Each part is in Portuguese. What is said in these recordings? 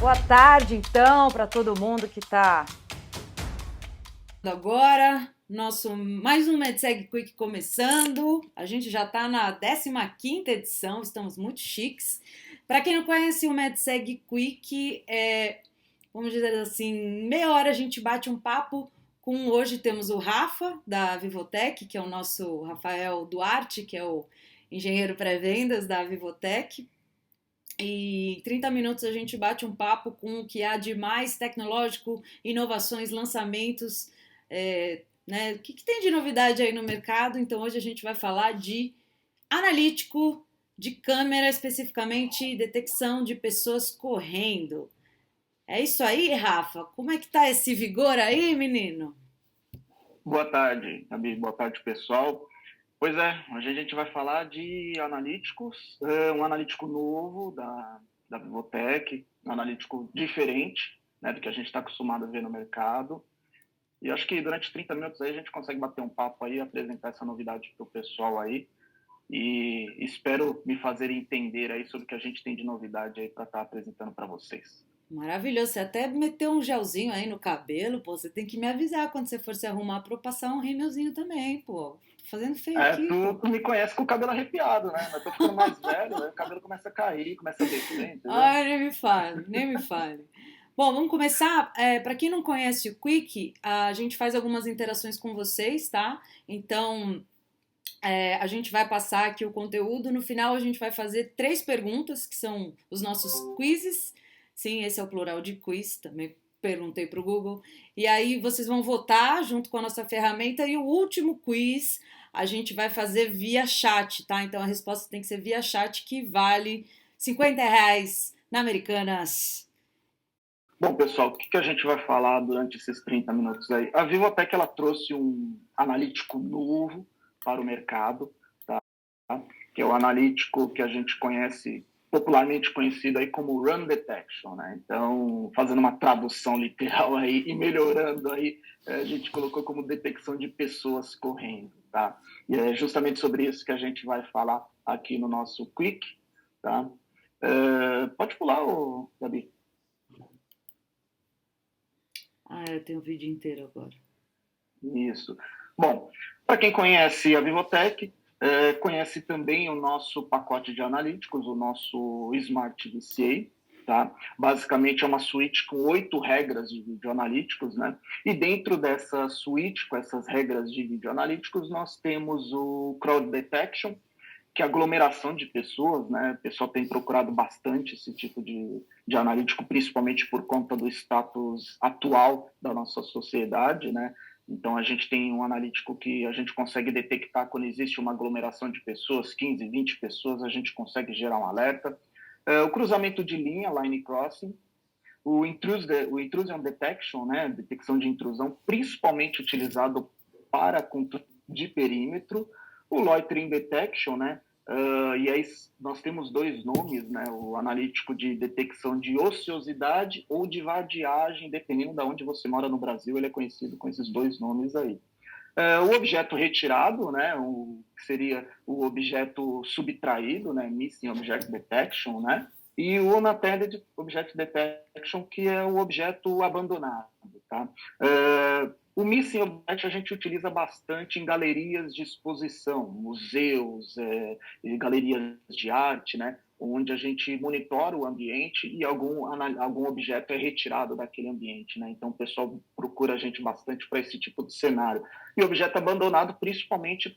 Boa tarde, então, para todo mundo que está agora. Mais um MedSeg Quick começando. A gente já está na 15ª edição, estamos muito chiques. Para quem não conhece o MedSeg Quick, vamos dizer assim, meia hora a gente bate um papo com... Hoje temos o Rafa, da Vivotec, que é o nosso Rafael Duarte, que é o engenheiro pré-vendas da Vivotec. E em 30 minutos a gente bate um papo com o que há de mais tecnológico, inovações, lançamentos, né? O que tem de novidade aí no mercado. Então hoje a gente vai falar de analítico de câmera, especificamente detecção de pessoas correndo. É isso aí, Rafa? Como é que tá esse vigor aí, menino? Boa tarde, Gabi. Boa tarde, pessoal. Pois é, hoje a gente vai falar de analíticos, um analítico novo da Vivotec, um analítico diferente, né, do que a gente está acostumado a ver no mercado. E acho que durante 30 minutos aí a gente consegue bater um papo aí, apresentar essa novidade para o pessoal aí. E espero me fazer entender aí sobre o que a gente tem de novidade aí para estar apresentando para vocês. Maravilhoso, você até meteu um gelzinho aí no cabelo, pô, você tem que me avisar quando você for se arrumar pra eu passar um rímelzinho também, pô. Tô fazendo feio aqui, pô. Tu me conhece com o cabelo arrepiado, né? Mas tô ficando mais velho, aí o cabelo começa a cair, começa a descer, entendeu? Ai, nem me fale, nem me fale. Bom, vamos começar. Para quem não conhece o Quick, a gente faz algumas interações com vocês, tá? Então, a gente vai passar aqui o conteúdo. No final, a gente vai fazer 3 perguntas, que são os nossos quizzes. Sim, esse é o plural de quiz, também perguntei para o Google. E aí vocês vão votar junto com a nossa ferramenta. E o último quiz a gente vai fazer via chat, tá? Então a resposta tem que ser via chat, que vale R$ 50 na Americanas. Bom, pessoal, o que a gente vai falar durante esses 30 minutos aí? A Vivotec, ela trouxe um analítico novo para o mercado, tá? Que é o analítico que a gente conhece, popularmente conhecido aí como Run Detection, né? Então, fazendo uma tradução literal aí e melhorando aí, a gente colocou como detecção de pessoas correndo, tá? E é justamente sobre isso que a gente vai falar aqui no nosso Quick, tá? Pode pular, Gabi. Eu tenho o vídeo inteiro agora. Isso. Bom, para quem conhece a Vivotec, conhece também o nosso pacote de analíticos, o nosso Smart VCA, tá? Basicamente é uma suíte com 8 regras de videoanalíticos, né? E dentro dessa suíte, com essas regras de videoanalíticos, nós temos o Crowd Detection, que é aglomeração de pessoas, né? O pessoal tem procurado bastante esse tipo de analítico, principalmente por conta do status atual da nossa sociedade, né? Então, a gente tem um analítico que a gente consegue detectar quando existe uma aglomeração de pessoas, 15, 20 pessoas, a gente consegue gerar um alerta. O cruzamento de linha, line crossing, o intrusion detection, né, detecção de intrusão, principalmente utilizado para controle de perímetro, o loitering detection, né, e aí nós temos 2 nomes, né, o analítico de detecção de ociosidade ou de vadiagem, dependendo de onde você mora no Brasil, ele é conhecido com esses 2 nomes aí. O objeto retirado, né, que seria o objeto subtraído, né, Missing Object Detection, né, e o Unattended Object Detection, que é o objeto abandonado. Tá? O Missing Object a gente utiliza bastante em galerias de exposição, museus, galerias de arte, né, onde a gente monitora o ambiente e algum objeto é retirado daquele ambiente. Né? Então, o pessoal procura a gente bastante para esse tipo de cenário. E objeto abandonado, principalmente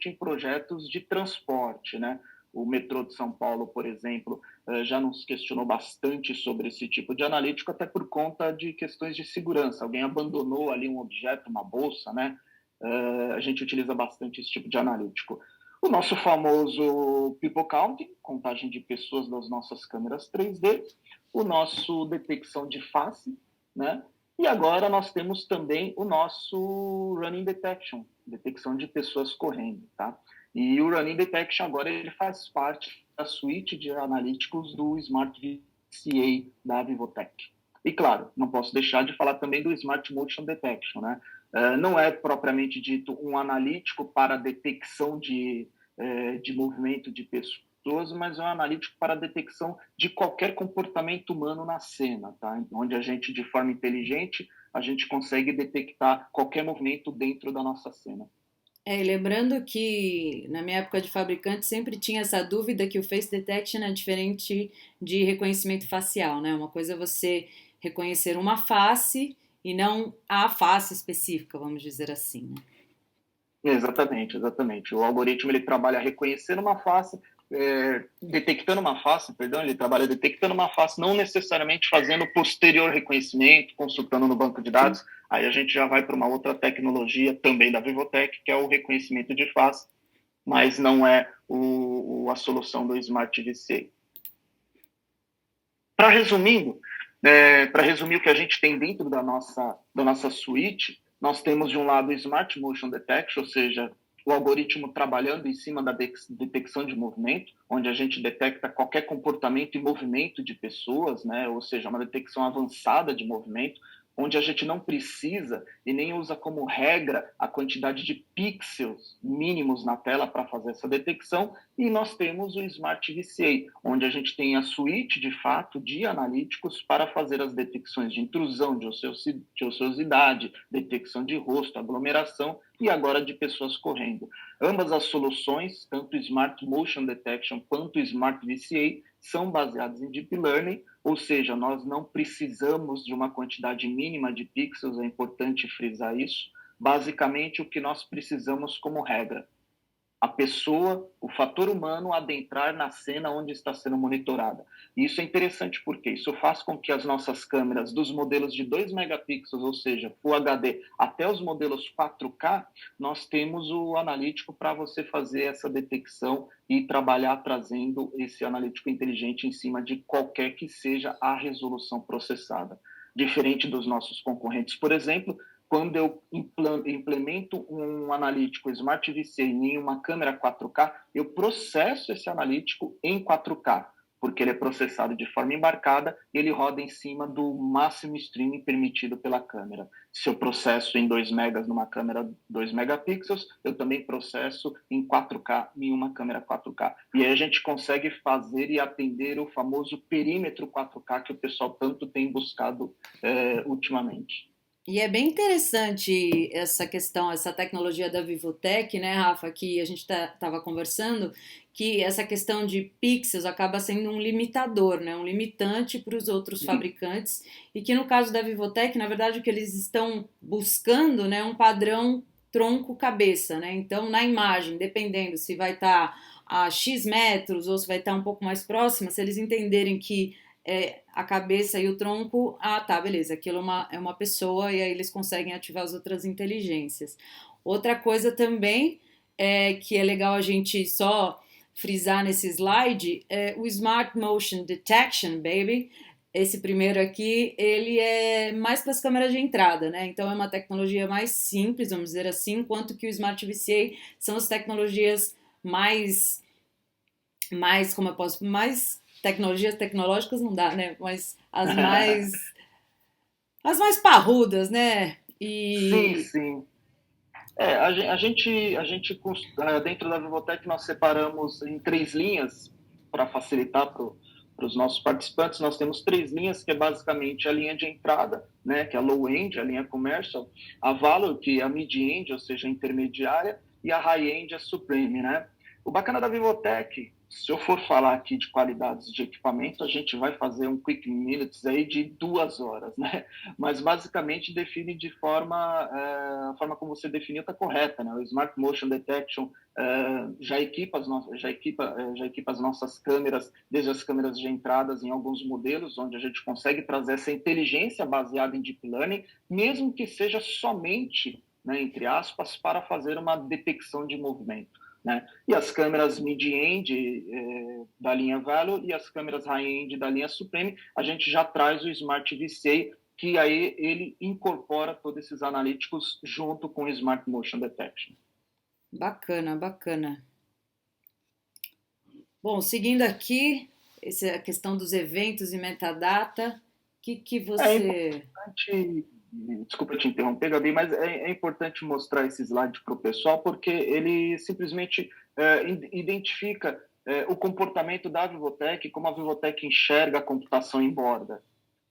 em projetos de transporte. Né? O metrô de São Paulo, por exemplo, já nos questionou bastante sobre esse tipo de analítico, até por conta de questões de segurança. Alguém abandonou ali um objeto, uma bolsa, né? A gente utiliza bastante esse tipo de analítico. O nosso famoso People Counting, contagem de pessoas das nossas câmeras 3D, o nosso detecção de face, né? E agora nós temos também o nosso Running Detection, detecção de pessoas correndo, tá? E o Running Detection agora ele faz parte da suíte de analíticos do Smart VCA da Vivotec. E claro, não posso deixar de falar também do Smart Motion Detection, né? Não é propriamente dito um analítico para detecção de movimento de pessoas, mas é um analítico para a detecção de qualquer comportamento humano na cena, tá? Onde a gente, de forma inteligente, a gente consegue detectar qualquer movimento dentro da nossa cena. E lembrando que na minha época de fabricante sempre tinha essa dúvida que o face detection é diferente de reconhecimento facial, né? Uma coisa é você reconhecer uma face e não a face específica, vamos dizer assim, né? Exatamente, exatamente. O algoritmo ele trabalha reconhecendo uma face, detectando uma face, perdão, ele trabalha detectando uma face, não necessariamente fazendo posterior reconhecimento, consultando no banco de dados. Aí a gente já vai para uma outra tecnologia também da Vivotech, que é o reconhecimento de face, mas não é a solução do Smart VCA. Para resumir o que a gente tem dentro da nossa suíte, nós temos de um lado o Smart Motion Detection, ou seja, o algoritmo trabalhando em cima da detecção de movimento, onde a gente detecta qualquer comportamento e movimento de pessoas, né? Ou seja, uma detecção avançada de movimento, onde a gente não precisa e nem usa como regra a quantidade de pixels mínimos na tela para fazer essa detecção. E nós temos o Smart VCA, onde a gente tem a suíte, de fato, de analíticos para fazer as detecções de intrusão, de ociosidade, detecção de rosto, aglomeração e agora de pessoas correndo. Ambas as soluções, tanto o Smart Motion Detection quanto o Smart VCA, são baseadas em Deep Learning, ou seja, nós não precisamos de uma quantidade mínima de pixels, é importante frisar isso. Basicamente, o que nós precisamos como regra: a pessoa, o fator humano adentrar na cena onde está sendo monitorada. E isso é interessante porque isso faz com que as nossas câmeras dos modelos de 2 megapixels, ou seja, Full HD, até os modelos 4K, nós temos o analítico para você fazer essa detecção e trabalhar trazendo esse analítico inteligente em cima de qualquer que seja a resolução processada. Diferente dos nossos concorrentes, por exemplo, quando eu implemento um analítico Smart VCA em uma câmera 4K, eu processo esse analítico em 4K, porque ele é processado de forma embarcada e ele roda em cima do máximo streaming permitido pela câmera. Se eu processo em 2 megas numa câmera 2 megapixels, eu também processo em 4K em uma câmera 4K. E aí a gente consegue fazer e atender o famoso perímetro 4K que o pessoal tanto tem buscado ultimamente. E é bem interessante essa questão, essa tecnologia da Vivotech, né, Rafa, que a gente estava conversando, que essa questão de pixels acaba sendo um limitador, né, um limitante para os outros fabricantes, e que no caso da Vivotech, na verdade, o que eles estão buscando, né, é um padrão tronco-cabeça, né, então na imagem, dependendo se vai estar a X metros ou se vai estar um pouco mais próxima, se eles entenderem que a cabeça e o tronco, tá, beleza, aquilo é uma pessoa e aí eles conseguem ativar as outras inteligências. Outra coisa também que é legal a gente só frisar nesse slide é o Smart Motion Detection, baby. Esse primeiro aqui, ele é mais para as câmeras de entrada, né? Então é uma tecnologia mais simples, vamos dizer assim, enquanto que o Smart VCA são as tecnologias como eu posso, mais tecnologias tecnológicas não dá, né? Mas as mais parrudas, né? Sim, E sim. Dentro da Vivotech, nós separamos em 3 linhas para facilitar para os nossos participantes. Nós temos 3 linhas, que é basicamente a linha de entrada, né, que é a low-end, a linha commercial, a value, que é a mid-end, ou seja, a intermediária, e a high-end, a supreme, né? O bacana da Vivotech, se eu for falar aqui de qualidades de equipamento, a gente vai fazer um quick minutes aí de 2 horas, né? Mas basicamente define de a forma como você definiu está correta, né? O Smart Motion Detection já equipa as nossas câmeras, desde as câmeras de entradas em alguns modelos, onde a gente consegue trazer essa inteligência baseada em Deep Learning, mesmo que seja somente, né, entre aspas, para fazer uma detecção de movimento. Né? E as câmeras mid-end da linha Value e as câmeras high-end da linha Supreme, a gente já traz o Smart VCA, que aí ele incorpora todos esses analíticos junto com o Smart Motion Detection. bacana, bacana. Bom, seguindo aqui, essa é a questão dos eventos e metadata, que É você... importante, desculpa te interromper, Gabi, mas é importante mostrar esse slide para o pessoal, porque ele simplesmente identifica o comportamento da Vivotec, como a Vivotec enxerga a computação em borda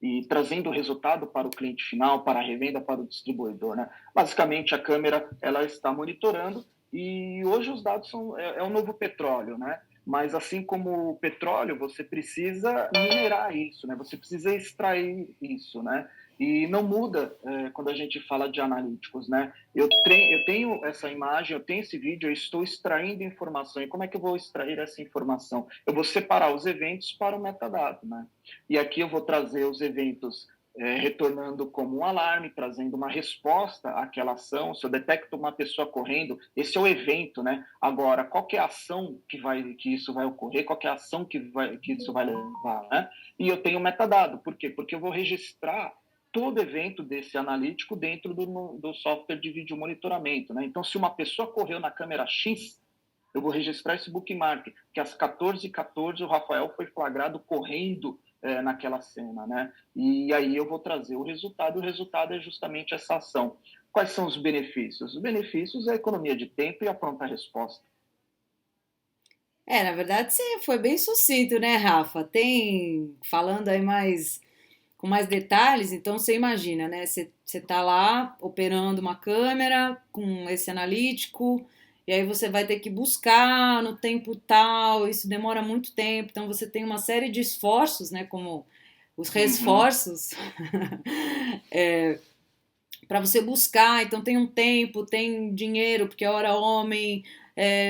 e trazendo o resultado para o cliente final, para a revenda, para o distribuidor, né? Basicamente, a câmera ela está monitorando e hoje os dados é um novo petróleo, né? Mas assim como o petróleo, você precisa minerar isso, né? Você precisa extrair isso, né? E não muda quando a gente fala de analíticos, né? Eu tenho essa imagem, eu tenho esse vídeo, eu estou extraindo informação. E como é que eu vou extrair essa informação? Eu vou separar os eventos para o metadado, né? E aqui eu vou trazer os eventos retornando como um alarme, trazendo uma resposta àquela ação. Se eu detecto uma pessoa correndo, esse é o evento, né? Agora, qual que é a ação que isso vai ocorrer? Qual que é a ação que isso vai levar, né? E eu tenho metadado. Por quê? Porque eu vou registrar todo evento desse analítico dentro do software de vídeo monitoramento, né? Então, se uma pessoa correu na câmera X, eu vou registrar esse bookmark, que às 14h14 o Rafael foi flagrado correndo naquela cena, né? E aí eu vou trazer o resultado é justamente essa ação. Quais são os benefícios? Os benefícios é a economia de tempo e a pronta resposta. Na verdade, você foi bem sucinto, né, Rafa? Falando aí com mais detalhes, então você imagina, né? Você está lá operando uma câmera com esse analítico, e aí você vai ter que buscar no tempo tal, isso demora muito tempo, então você tem uma série de esforços, né? Como os resforços, para você buscar, então tem um tempo, tem dinheiro, porque é hora homem,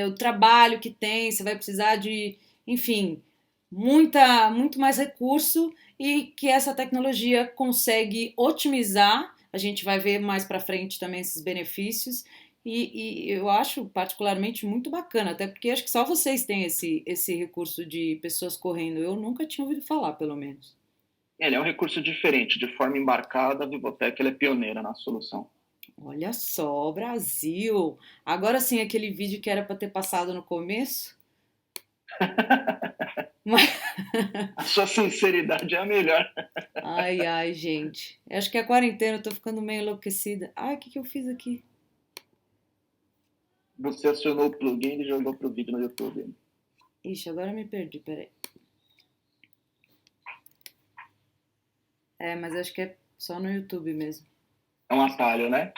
o trabalho que tem, você vai precisar de, enfim, muito mais recurso e que essa tecnologia consegue otimizar. A gente vai ver mais para frente também esses benefícios e eu acho particularmente muito bacana, até porque acho que só vocês têm esse recurso de pessoas correndo. Eu nunca tinha ouvido falar, pelo menos. Ele é um recurso diferente, de forma embarcada, a Vivotec é pioneira na solução. Olha só, Brasil! Agora sim, aquele vídeo que era para ter passado no começo. Mas... A sua sinceridade é a melhor. Ai, ai, gente. Eu acho que é a quarentena, eu tô ficando meio enlouquecida. Ai, o que eu fiz aqui? Você acionou o plugin e jogou pro vídeo no YouTube. Ixi, agora eu me perdi, peraí. Mas acho que é só no YouTube mesmo. É um atalho, né?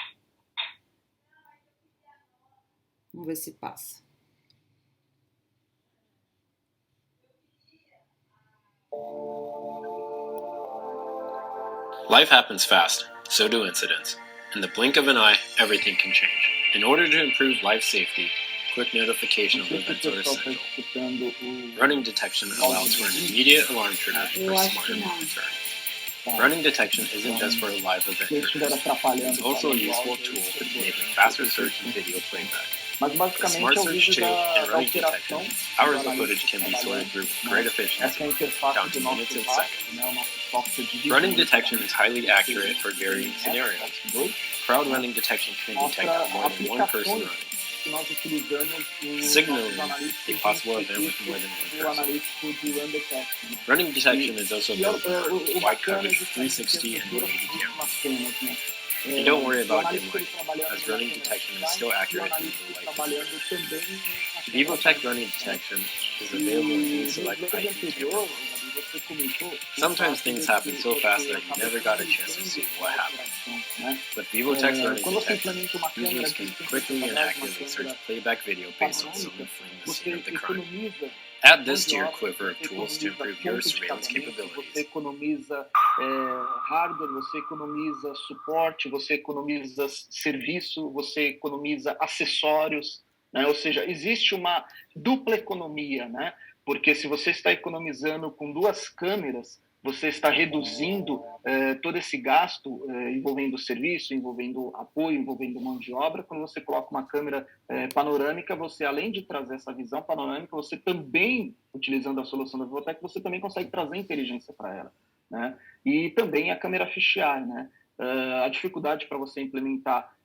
Vamos ver se passa. Life happens fast, so do incidents. In the blink of an eye, everything can change. In order to improve life safety, quick notification of events are essential. Running detection allows for an immediate alarm trigger for smart monitoring. Running detection isn't just for live event triggers. It's also a useful tool for enabling faster search and video playback. Mas With Smart Search 2 and Running Detection, hours of footage can be sorted through with great efficiency, down to minutes and seconds. Running detection is highly accurate for varying scenarios. Crowd running detection can detect more than one person running, signaling a possible event with more than one person. Running detection is also built for wide coverage 360 and 180 cameras. And don't worry about dim light, as running detection is still accurate in low light. Vivotec running detection is available in select IP cameras. Sometimes things happen so fast that you never got a chance to see what happened. With Vivotec's running detection, users can quickly and accurately search playback video based on someone fleeing the scene of the crime. Add this to your quiver of tools to improve your surveillance capabilities. Você economiza hardware, você economiza suporte, você economiza serviço, você economiza acessórios, né? Ou seja, existe uma dupla economia, né? Porque se você está economizando com duas câmeras, você está reduzindo todo esse gasto envolvendo serviço, envolvendo apoio, envolvendo mão de obra. Quando você coloca uma câmera panorâmica, você, além de trazer essa visão panorâmica, você também, utilizando a solução da Vivotec, você também consegue trazer inteligência para ela, né? E também a câmera fisheye, né? A dificuldade para você implementar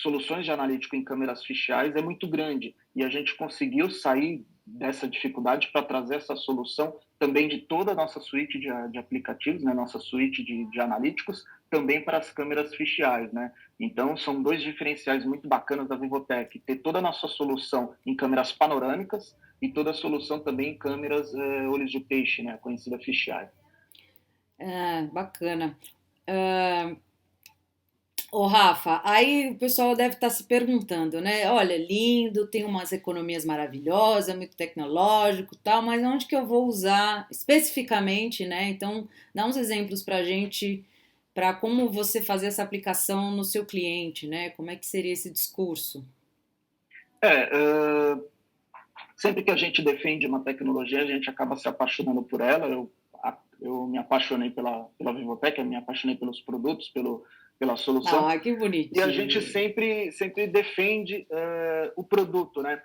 soluções de analítico em câmeras fisheye é muito grande, e a gente conseguiu sair dessa dificuldade para trazer essa solução também de toda a nossa suíte de aplicativos, né, nossa suíte de analíticos, também para as câmeras fisheye, né? Então, são dois diferenciais muito bacanas da Vivotec, ter toda a nossa solução em câmeras panorâmicas, e toda a solução também em câmeras olhos de peixe, né, a conhecida fisheye. Bacana. Ô, Rafa, aí o pessoal deve estar se perguntando, né? Olha, lindo, tem umas economias maravilhosas, muito tecnológico e tal, mas onde que eu vou usar especificamente, né? Então, dá uns exemplos para a gente, para como você fazer essa aplicação no seu cliente, né? Como é que seria esse discurso? Sempre que a gente defende uma tecnologia, a gente acaba se apaixonando por ela. Eu me apaixonei pela Vivotec, eu me apaixonei pelos produtos, pela solução. Ah, que bonitinho. E a gente sempre defende o produto, né?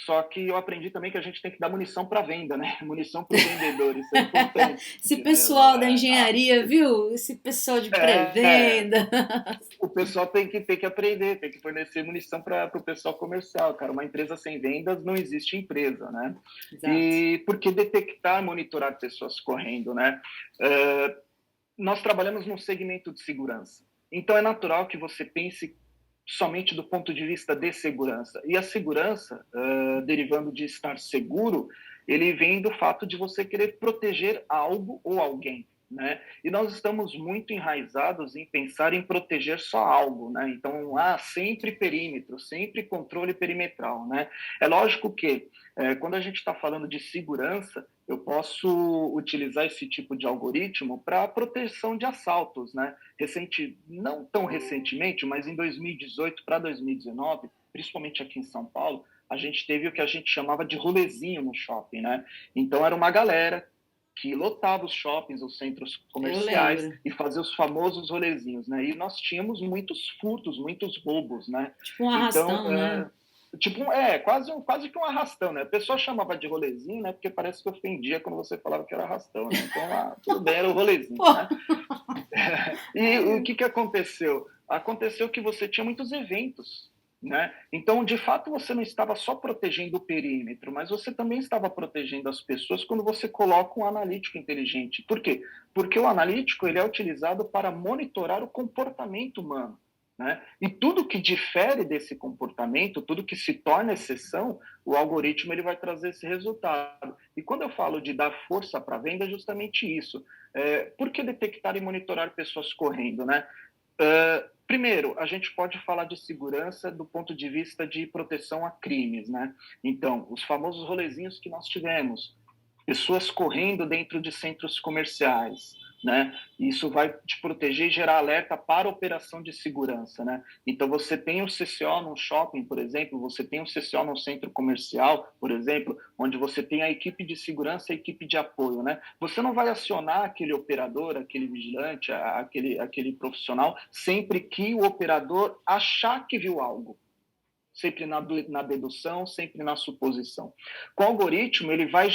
Só que eu aprendi também que a gente tem que dar munição para venda, né? Munição para os vendedores, isso é importante. Esse pessoal da engenharia, viu? Esse pessoal de pré-venda. O pessoal tem que aprender, tem que fornecer munição para o pessoal comercial, cara. Uma empresa sem vendas não existe empresa, né? Exato. E por que detectar, monitorar pessoas correndo, né? Nós trabalhamos num segmento de segurança. Então é natural que você pense somente do ponto de vista de segurança. E a segurança, derivando de estar seguro, ele vem do fato de você querer proteger algo ou alguém, né? E nós estamos muito enraizados em pensar em proteger só algo, né? Então, sempre perímetro, sempre controle perimetral, né? É lógico que, quando a gente está falando de segurança, eu posso utilizar esse tipo de algoritmo para proteção de assaltos, né? Não tão recentemente, mas em 2018 para 2019, principalmente aqui em São Paulo, a gente teve o que a gente chamava de rolezinho no shopping, né? Então era uma galera que lotava os shoppings, os centros comerciais e fazia os famosos rolezinhos, né? E nós tínhamos muitos furtos, muitos roubos, né? Tipo um arrastão, né? Quase que um arrastão, né? A pessoa chamava de rolezinho, né? Porque parece que ofendia quando você falava que era arrastão, né? Então, tudo bem, era o rolezinho, né? E o que aconteceu? Aconteceu que você tinha muitos eventos, né? Então, de fato, você não estava só protegendo o perímetro, mas você também estava protegendo as pessoas quando você coloca um analítico inteligente. Por quê? Porque o analítico ele é utilizado para monitorar o comportamento humano, né? E tudo que difere desse comportamento, tudo que se torna exceção, o algoritmo ele vai trazer esse resultado. E quando eu falo de dar força para a venda, é justamente isso. Por que detectar e monitorar pessoas correndo, né? Primeiro, a gente pode falar de segurança do ponto de vista de proteção a crimes, né? Então, os famosos rolezinhos que nós tivemos, pessoas correndo dentro de centros comerciais, né? Isso vai te proteger e gerar alerta para a operação de segurança, né? Então, você tem o CCO num shopping, por exemplo, você tem o CCO num centro comercial, por exemplo, onde você tem a equipe de segurança e a equipe de apoio, né? Você não vai acionar aquele operador, aquele vigilante, aquele profissional, sempre que o operador achar que viu algo. Sempre na dedução, sempre na suposição. Com o algoritmo, ele vai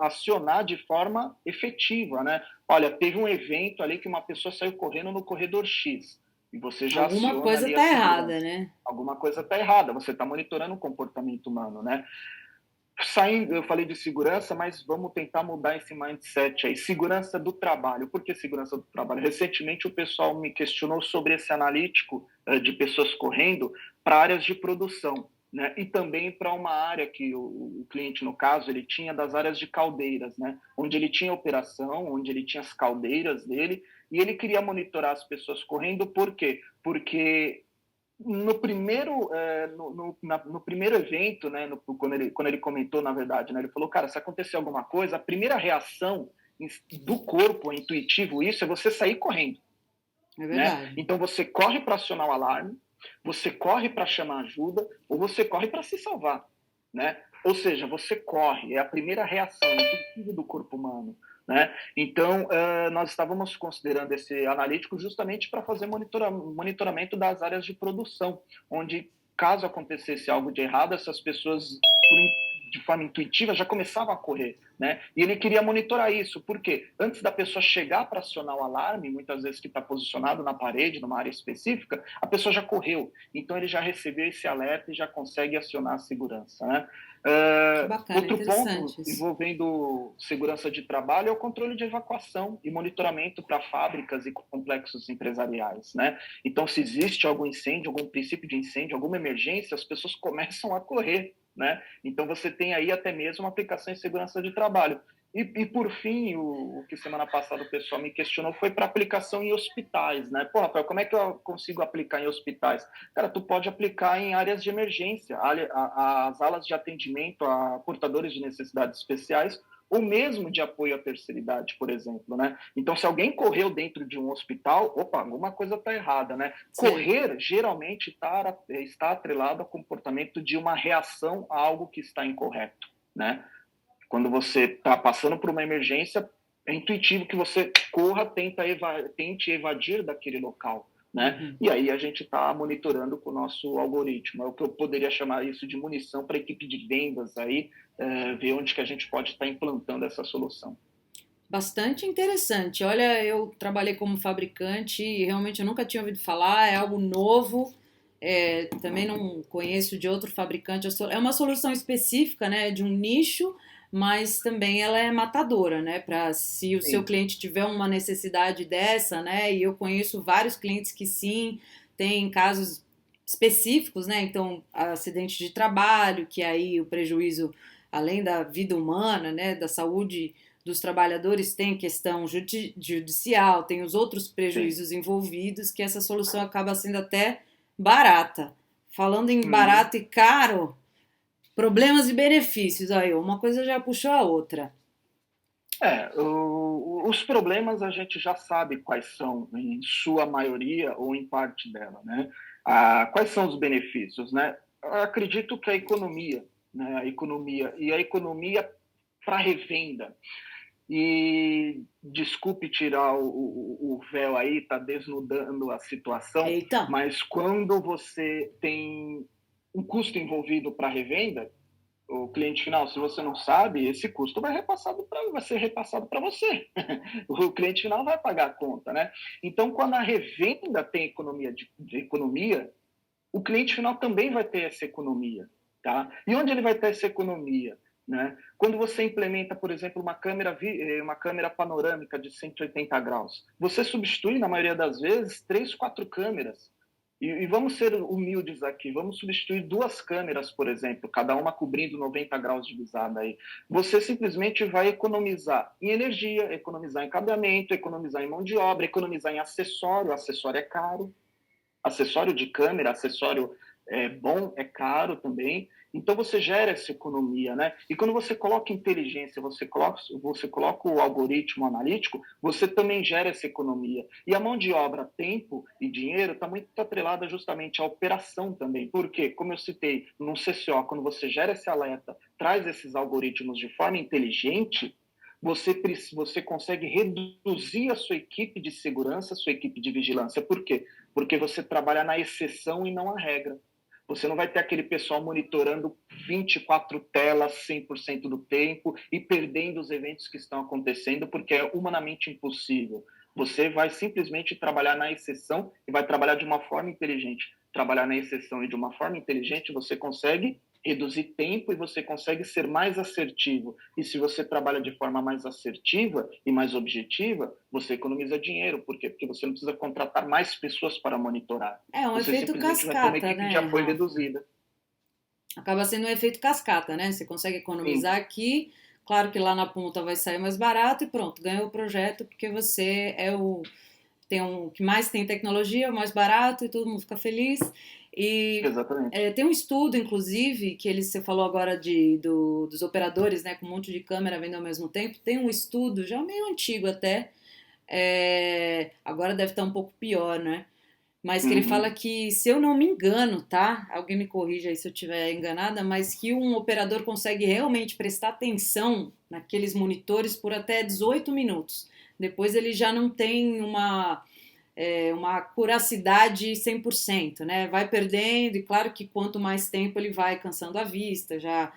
acionar de forma efetiva, né? Olha, teve um evento ali que uma pessoa saiu correndo no corredor X, e você já aciona Alguma coisa ali está errada, né? Alguma coisa está errada, você está monitorando o comportamento humano, né? Eu falei de segurança, mas vamos tentar mudar esse mindset aí. Segurança do trabalho. Por que segurança do trabalho? Recentemente o pessoal me questionou sobre esse analítico de pessoas correndo para áreas de produção, né? E também para uma área que o cliente, no caso, ele tinha das áreas de caldeiras, né? Onde ele tinha operação, onde ele tinha as caldeiras dele, e ele queria monitorar as pessoas correndo. Por quê? Porque no primeiro evento, né, quando ele comentou, na verdade, né, ele falou, cara, se acontecer alguma coisa, a primeira reação do corpo, é intuitivo isso, é você sair correndo. É verdade. Né? Então você corre para acionar o alarme, você corre para chamar ajuda, ou você corre para se salvar, né? Ou seja, você corre, é a primeira reação intuitiva do corpo humano. Né? Então, nós estávamos considerando esse analítico justamente para fazer monitoramento das áreas de produção, onde, caso acontecesse algo de errado, essas pessoas, de forma intuitiva, já começavam a correr. Né? E ele queria monitorar isso, porque antes da pessoa chegar para acionar o alarme, muitas vezes que está posicionado na parede, numa área específica, a pessoa já correu. Então, ele já recebeu esse alerta e já consegue acionar a segurança. Né? Bacana, outro ponto isso. envolvendo segurança de trabalho é o controle de evacuação e monitoramento para fábricas e complexos empresariais, né? Então, se existe algum incêndio, algum princípio de incêndio, alguma emergência, as pessoas começam a correr, né? Então, você tem aí até mesmo uma aplicação em segurança de trabalho. E por fim, o que semana passada o pessoal me questionou foi para aplicação em hospitais, né? Pô, Rafael, como é que eu consigo aplicar em hospitais? Cara, tu pode aplicar em áreas de emergência, as alas de atendimento a portadores de necessidades especiais, ou mesmo de apoio à terceira idade, por exemplo, né? Então, se alguém correu dentro de um hospital, opa, alguma coisa está errada, né? Sim. Correr, geralmente, está atrelado ao comportamento de uma reação a algo que está incorreto, né? Quando você está passando por uma emergência, é intuitivo que você corra, tente evadir daquele local, né? Uhum. E aí a gente está monitorando com o nosso algoritmo. É o que eu poderia chamar isso de munição para a equipe de vendas aí, ver onde que a gente pode estar implantando essa solução. Bastante interessante. Olha, eu trabalhei como fabricante e realmente eu nunca tinha ouvido falar, é algo novo. Também não conheço de outro fabricante. É uma solução específica, né, de um nicho, mas também ela é matadora, né? Para se o sim. seu cliente tiver uma necessidade dessa, né? E eu conheço vários clientes que sim, tem casos específicos, né? Então, acidente de trabalho, que aí o prejuízo, além da vida humana, né? Da saúde dos trabalhadores, tem questão judicial, tem os outros prejuízos sim. envolvidos, que essa solução acaba sendo até barata. Falando em barato e caro, problemas e benefícios, aí uma coisa já puxou a outra. Os problemas a gente já sabe quais são, em sua maioria ou em parte dela, né? Quais são os benefícios, né? Eu acredito que a economia, né? A economia para revenda. E desculpe tirar o véu aí, tá desnudando a situação. Eita. Mas quando você tem um custo envolvido para revenda, o cliente final, se você não sabe, esse custo vai ser repassado para você. O cliente final vai pagar a conta, né? Então, quando a revenda tem economia, o cliente final também vai ter essa economia, tá? E onde ele vai ter essa economia? Né? Quando você implementa, por exemplo, uma câmera panorâmica de 180 graus, você substitui, na maioria das vezes, 3, 4 câmeras. E vamos ser humildes aqui, vamos substituir 2 câmeras, por exemplo, cada uma cobrindo 90 graus de visada aí. Você simplesmente vai economizar em energia, economizar em cabeamento, economizar em mão de obra, economizar em acessório é caro. Acessório de câmera, acessório bom, é caro também. Então, você gera essa economia, né? E quando você coloca inteligência, você coloca o algoritmo analítico, você também gera essa economia. E a mão de obra, tempo e dinheiro está muito atrelada justamente à operação também. Porque, como eu citei, no CCO, quando você gera esse alerta, traz esses algoritmos de forma inteligente, você consegue reduzir a sua equipe de segurança, a sua equipe de vigilância. Por quê? Porque você trabalha na exceção e não a regra. Você não vai ter aquele pessoal monitorando 24 telas 100% do tempo e perdendo os eventos que estão acontecendo, porque é humanamente impossível. Você vai simplesmente trabalhar na exceção e vai trabalhar de uma forma inteligente. Trabalhar na exceção e de uma forma inteligente, você consegue reduzir tempo e você consegue ser mais assertivo. E se você trabalha de forma mais assertiva e mais objetiva, você economiza dinheiro. Por quê? Porque você não precisa contratar mais pessoas para monitorar. É um você efeito cascata, vai ter uma equipe, né? De apoio reduzida. Acaba sendo um efeito cascata, né? Você consegue economizar aqui, claro que lá na ponta vai sair mais barato e pronto, ganhou o projeto porque você é o que mais tem tecnologia, o mais barato e todo mundo fica feliz. E tem um estudo, inclusive, que você falou agora dos operadores, né, com um monte de câmera vendo ao mesmo tempo. Tem um estudo, já meio antigo até, agora deve estar um pouco pior, né? Mas que ele fala que, se eu não me engano, tá? Alguém me corrija aí se eu estiver enganada, mas que um operador consegue realmente prestar atenção naqueles monitores por até 18 minutos. Depois ele já não tem uma curacidade 100%, né? Vai perdendo, e claro que quanto mais tempo ele vai cansando a vista, já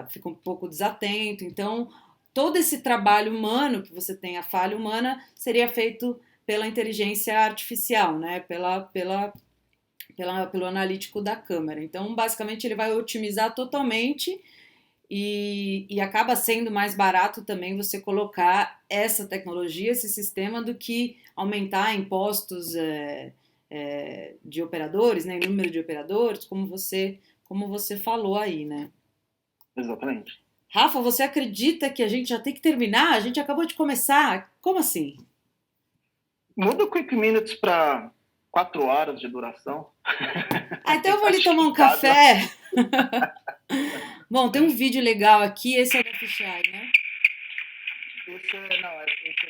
fica um pouco desatento. Então, todo esse trabalho humano, que você tem a falha humana, seria feito pela inteligência artificial, né? Pelo analítico da câmera. Então, basicamente, ele vai otimizar totalmente e acaba sendo mais barato também você colocar essa tecnologia, esse sistema, do que aumentar impostos de operadores, né, número de operadores, como você falou aí, né? Exatamente. Rafa, você acredita que a gente já tem que terminar? A gente acabou de começar. Como assim? Muda o Quick Minutes para 4 horas de duração. Ah, então eu vou ali Acho tomar que um cabe. café. Bom, tem um vídeo legal aqui, esse é da Fisheye, né? Esse é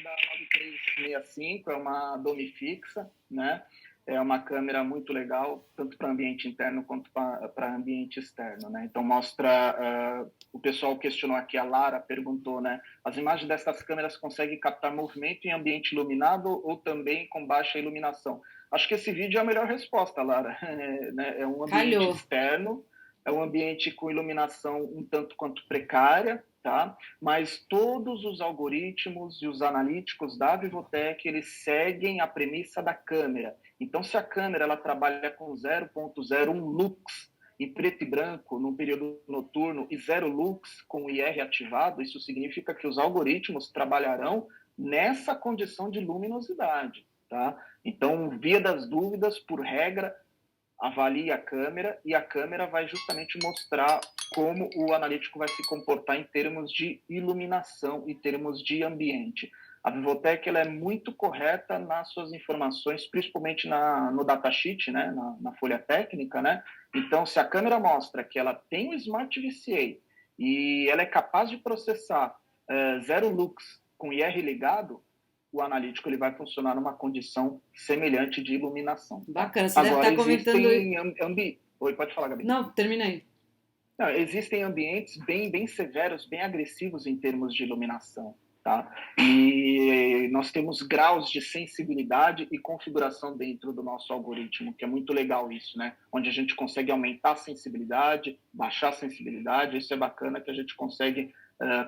da 9365, é uma Dome fixa, né? É uma câmera muito legal, tanto para ambiente interno quanto para ambiente externo, né? Então mostra, o pessoal questionou aqui, a Lara perguntou, né? As imagens dessas câmeras conseguem captar movimento em ambiente iluminado ou também com baixa iluminação? Acho que esse vídeo é a melhor resposta, Lara. É um ambiente Calhou. externo, é um ambiente com iluminação um tanto quanto precária, tá? Mas todos os algoritmos e os analíticos da Vivotec, eles seguem a premissa da câmera. Então, se a câmera ela trabalha com 0.01 lux em preto e branco no período noturno e 0 lux com o IR ativado, isso significa que os algoritmos trabalharão nessa condição de luminosidade, tá? Então, via das dúvidas, por regra, avalie a câmera e a câmera vai justamente mostrar como o analítico vai se comportar em termos de iluminação e termos de ambiente. A Vivotec ela é muito correta nas suas informações, principalmente no datasheet, né, na folha técnica, né? Então, se a câmera mostra que ela tem o Smart VCA e ela é capaz de processar 0 lux com IR ligado, o analítico ele vai funcionar numa condição semelhante de iluminação. Tá? Bacana, você deve Agora, estar comentando. existem Oi, pode falar, Gabi. Não, terminei. Não, existem ambientes bem severos, bem agressivos em termos de iluminação. Tá? E nós temos graus de sensibilidade e configuração dentro do nosso algoritmo, que é muito legal isso, né? Onde a gente consegue aumentar a sensibilidade, baixar a sensibilidade, isso é bacana que a gente consegue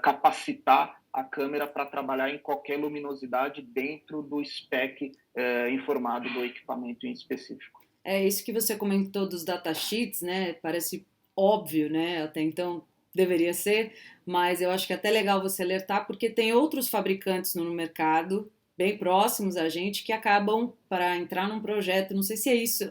capacitar a câmera para trabalhar em qualquer luminosidade dentro do spec informado do equipamento em específico. É isso que você comentou dos datasheets, né? Parece óbvio, né? Até então deveria ser, mas eu acho que é até legal você alertar, porque tem outros fabricantes no mercado, bem próximos a gente, que acabam para entrar num projeto, não sei se é isso,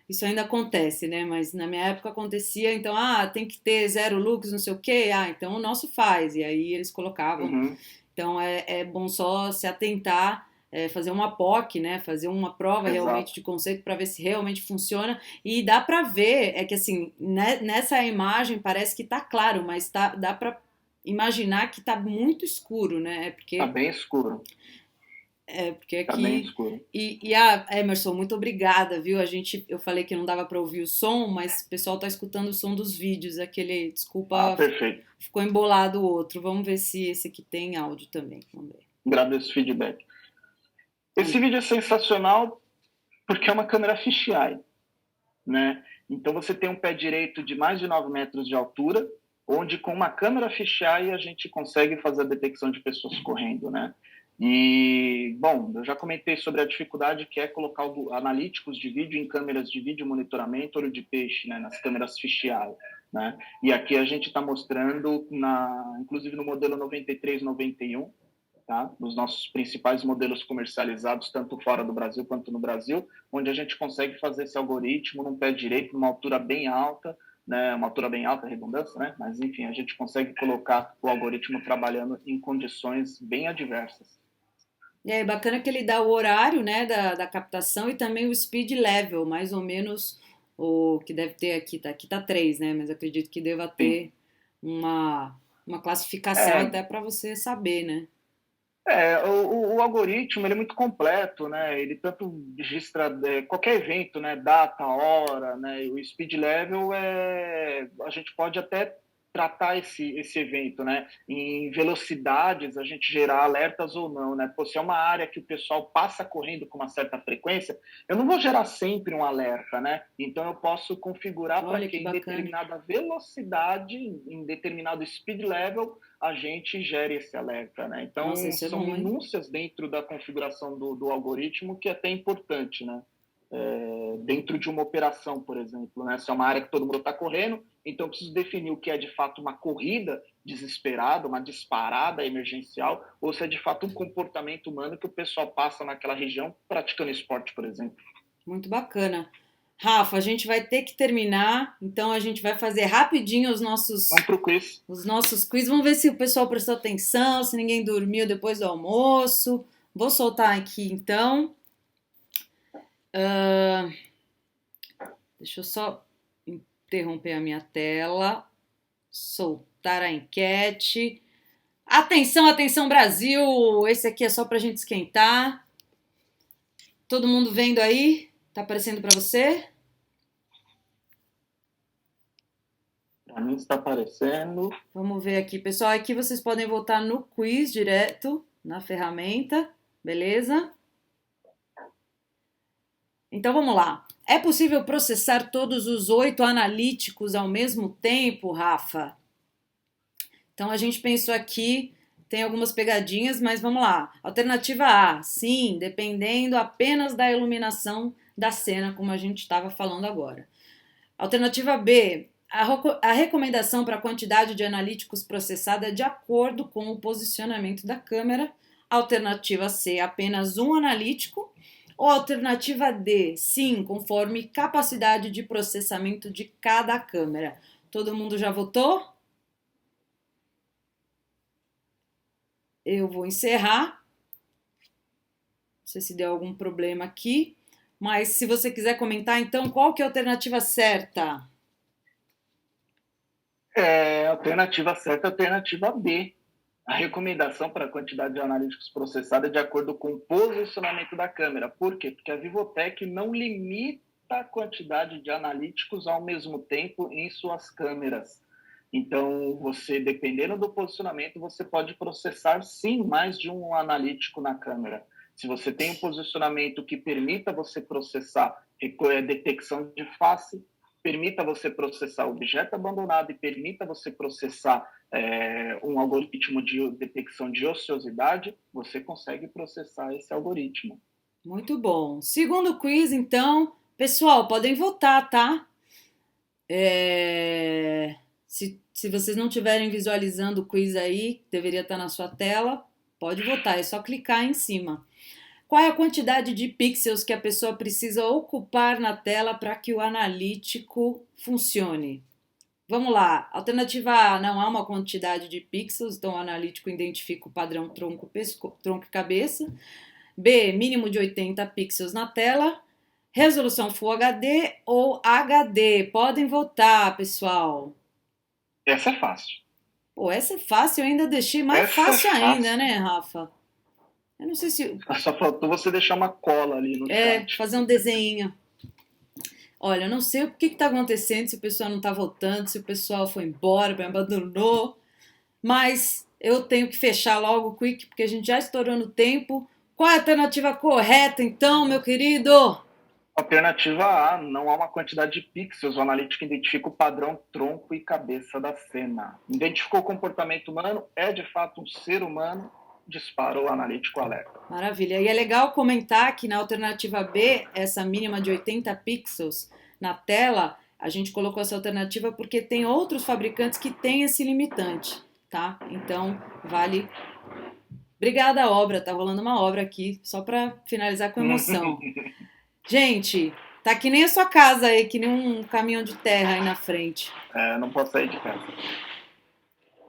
isso ainda acontece, né? Mas na minha época acontecia, então, tem que ter 0 lux, não sei o quê, então o nosso faz, e aí eles colocavam. Uhum. Então é bom só se atentar, fazer uma POC, né? Fazer uma prova realmente de conceito para ver se realmente funciona. E dá para ver, é que assim, nessa imagem parece que tá claro, mas dá para imaginar que tá muito escuro, né? Tá bem escuro. Porque Tá bem aqui. escuro. E Emerson, muito obrigada, viu? Eu falei que não dava para ouvir o som, mas o pessoal tá escutando o som dos vídeos. Desculpa, Perfeito. ficou embolado o outro. Vamos ver se esse aqui tem áudio também. Vamos ver. Agradeço o feedback. Esse vídeo é sensacional porque é uma câmera fisheye, né? Então você tem um pé direito de mais de 9 metros de altura, onde com uma câmera fisheye a gente consegue fazer a detecção de pessoas correndo, né? E, bom, eu já comentei sobre a dificuldade que é colocar analíticos de vídeo em câmeras de vídeo monitoramento, olho de peixe, né, nas câmeras fisheye, né? E aqui a gente está mostrando, inclusive no modelo 9391, tá? Dos nossos principais modelos comercializados, tanto fora do Brasil quanto no Brasil, onde a gente consegue fazer esse algoritmo num pé direito, numa altura bem alta, né? Uma altura bem alta, redundância, né? Mas, enfim, a gente consegue colocar o algoritmo trabalhando em condições bem adversas. E aí, bacana que ele dá o horário, né, da captação e também o speed level, mais ou menos o que deve ter aqui. Aqui tá 3, né? Mas acredito que deva ter uma classificação até para você saber, né? O algoritmo ele é muito completo, né? Ele tanto registra qualquer evento, né? Data, hora, né? O speed level a gente pode até tratar esse evento, né? Em velocidades, a gente gerar alertas ou não, né? Se é uma área que o pessoal passa correndo com uma certa frequência, eu não vou gerar sempre um alerta, né? Então eu posso configurar para que em determinada velocidade, em determinado speed level, a gente gere esse alerta, né? Então, são minúcias dentro da configuração do algoritmo que é até importante, né? Dentro de uma operação, por exemplo, né? Se é uma área que todo mundo está correndo, então eu preciso definir o que é de fato uma corrida desesperada, uma disparada emergencial, ou se é de fato um comportamento humano que o pessoal passa naquela região praticando esporte, por exemplo. Muito bacana. Rafa, a gente vai ter que terminar, então a gente vai fazer rapidinho Vamos pro quiz. os nossos quiz. Vamos ver se o pessoal prestou atenção, se ninguém dormiu depois do almoço. Vou soltar aqui então. Deixa eu só interromper a minha tela. Soltar a enquete. Atenção, atenção Brasil! Esse aqui é só pra gente esquentar. Todo mundo vendo aí? Tá aparecendo para você? Para mim está aparecendo. Vamos ver aqui, pessoal. Aqui vocês podem votar no quiz direto, na ferramenta, beleza? Então vamos lá. É possível processar todos os 8 analíticos ao mesmo tempo, Rafa? Então a gente pensou aqui, tem algumas pegadinhas, mas vamos lá. Alternativa A, sim, dependendo apenas da iluminação da cena, como a gente estava falando agora. Alternativa B, a recomendação para a quantidade de analíticos processada é de acordo com o posicionamento da câmera. Alternativa C, apenas um analítico. Ou alternativa D, sim, conforme capacidade de processamento de cada câmera. Todo mundo já votou? Eu vou encerrar. Não sei se deu algum problema aqui. Mas se você quiser comentar, então, qual que é a alternativa certa? Alternativa certa, alternativa B. A recomendação para a quantidade de analíticos processada é de acordo com o posicionamento da câmera. Por quê? Porque a Vivotec não limita a quantidade de analíticos ao mesmo tempo em suas câmeras. Então, você, dependendo do posicionamento, você pode processar, sim, mais de um analítico na câmera. Se você tem um posicionamento que permita você processar detecção de face, permita você processar objeto abandonado e permita você processar um algoritmo de detecção de ociosidade, você consegue processar esse algoritmo. Muito bom. Segundo quiz, então, pessoal, podem votar, tá? Se vocês não estiverem visualizando o quiz aí, deveria estar na sua tela, pode votar, é só clicar em cima. Qual é a quantidade de pixels que a pessoa precisa ocupar na tela para que o analítico funcione? Vamos lá. Alternativa A, não há uma quantidade de pixels, então o analítico identifica o padrão tronco e cabeça. B, mínimo de 80 pixels na tela. Resolução Full HD ou HD? Podem votar, pessoal. Essa é fácil. Pô, essa é fácil, eu ainda deixei mais fácil ainda, né, Rafa? Eu não sei se... Só faltou você deixar uma cola ali no chat. Fazer um desenho. Olha, eu não sei o que está acontecendo, se o pessoal não está votando, se o pessoal foi embora, me abandonou, mas eu tenho que fechar logo o Quick, porque a gente já estourou no tempo. Qual é a alternativa correta, então, meu querido? Alternativa A, não há uma quantidade de pixels. O analítico identifica o padrão tronco e cabeça da cena. Identificou o comportamento humano, é de fato um ser humano, dispara o analítico alerta. Maravilha. E é legal comentar que na alternativa B, essa mínima de 80 pixels na tela, a gente colocou essa alternativa porque tem outros fabricantes que têm esse limitante, tá? Então, vale... Obrigada a obra, tá rolando uma obra aqui, só para finalizar com emoção. Gente, tá que nem a sua casa aí, que nem um caminhão de terra aí na frente. Não posso sair de casa.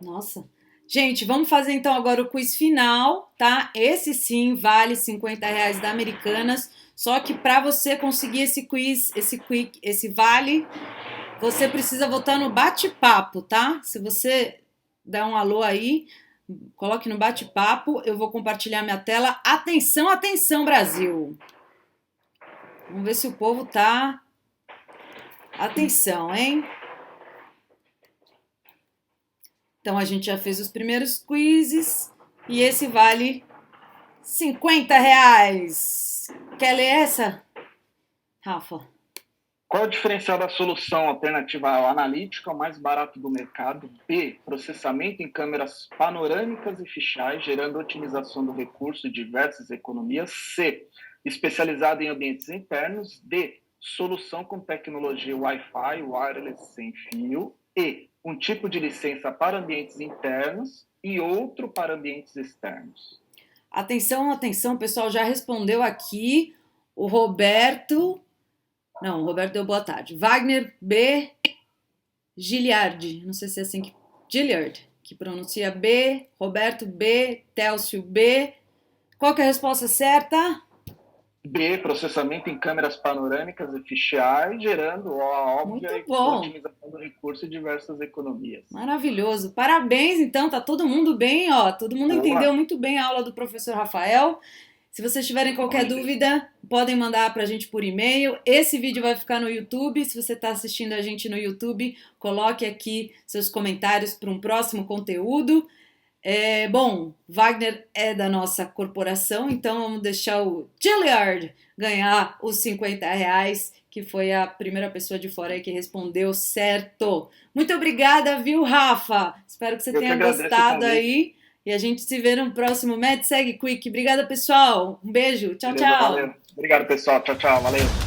Nossa. Gente, vamos fazer então agora o quiz final, tá? Esse sim vale R$50 da Americanas, só que para você conseguir esse quiz, esse vale, você precisa votar no bate-papo, tá? Se você der um alô aí, coloque no bate-papo, eu vou compartilhar minha tela. Atenção, atenção, Brasil! Vamos ver se o povo tá... Atenção, hein? Então, a gente já fez os primeiros quizzes e esse vale R$50. Quer ler essa, Rafa? Qual o diferencial da solução alternativa A? O analítico é o mais barato do mercado. B, processamento em câmeras panorâmicas e fichais, gerando otimização do recurso e diversas economias. C, especializado em ambientes internos. D, solução com tecnologia Wi-Fi, wireless sem fio. E, um tipo de licença para ambientes internos e outro para ambientes externos. Atenção, atenção, o pessoal já respondeu aqui. O Roberto Não, o Roberto deu boa tarde. Wagner B. Giliard, não sei se é assim que... Giliard, que pronuncia B. Roberto B. Télcio B. Qual que é a resposta certa? B, processamento em câmeras panorâmicas e fisheye, gerando a óbvia otimização do recurso e diversas economias. Maravilhoso. Parabéns, então. Tá todo mundo bem, ó. Todo mundo entendeu muito bem a aula do professor Rafael. Se vocês tiverem qualquer dúvida, podem mandar pra gente por e-mail. Esse vídeo vai ficar no YouTube. Se você está assistindo a gente no YouTube, coloque aqui seus comentários para um próximo conteúdo. Bom, Wagner é da nossa corporação, então vamos deixar o Giliard ganhar os R$50, que foi a primeira pessoa de fora aí que respondeu certo. Muito obrigada, viu, Rafa? Espero que você tenha gostado aí. E a gente se vê no próximo MedSeg Quick. Obrigada, pessoal. Um beijo. Tchau, tchau. Valeu. Obrigado, pessoal. Tchau, tchau. Valeu.